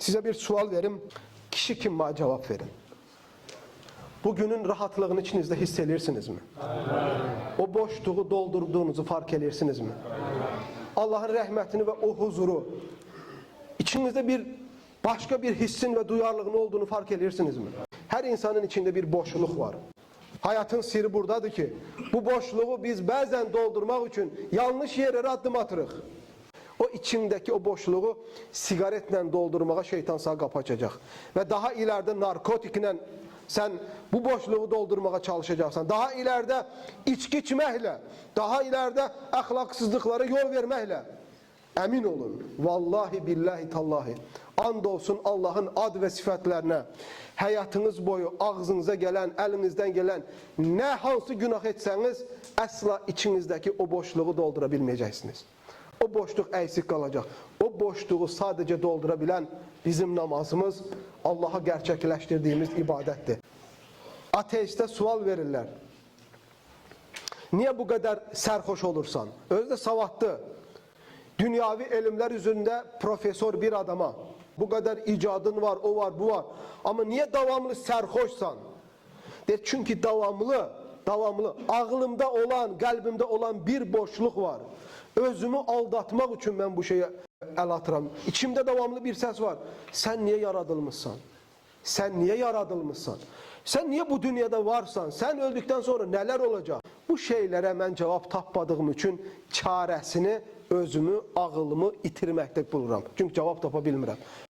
Size bir sual verim. Kişi kim bana cevap verin. Bugünün rahatlığını içinizde hissedirsiniz mi? O boşluğu doldurduğunuzu fark edirsiniz mi? Allah'ın rahmetini ve o huzuru içinizde başka bir hissin ve duyarlılığın olduğunu fark edirsiniz mi? Her insanın içinde bir boşluk var. Hayatın siri buradadır ki bu boşluğu biz bazen doldurmak için yanlış yerlere adım atırıq. O içindeki o boşluğu sigaretle doldurmağa şeytan sağ kapı açacak. Ve daha ileride narkotikle sen bu boşluğu doldurmağa çalışacaksan. Daha ileride içki içmekle, daha ileride ahlaksızlıklara yol vermekle. Emin olun. Vallahi billahi tallahi. And olsun Allah'ın ad ve sıfatlarına. Hayatınız boyu ağzınıza gelen, elinizden gelen ne hansı günah etseniz asla içinizdeki o boşluğu doldurabilmeyeceksiniz. O boşluk eksik kalacak. O boşluğu sadece doldurabilen bizim namazımız, Allah'a gerçekleştirdiğimiz ibadettir. Ateiste sual verirler. Niye bu kadar serhoş olursan? Özde savadlı. Dünyavi elimler üzerinde profesör bir adama. Bu kadar icadın var, o var, bu var. Ama niye devamlı serhoşsan? Çünkü devamlı ağlımda olan, kalbimde olan bir boşluk var. Özümü aldatmak için ben bu şeye el atıram. İçimde devamlı bir ses var. Sen niye yaradılmışsan? Sen niye yaradılmışsan? Sen niye bu dünyada varsan? Sen öldükten sonra neler olacak? Bu şeylere ben cevap tapmadığım için çaresini özümü, ağılımı itirmekte buluram. Çünkü cevap tapa bilmirəm.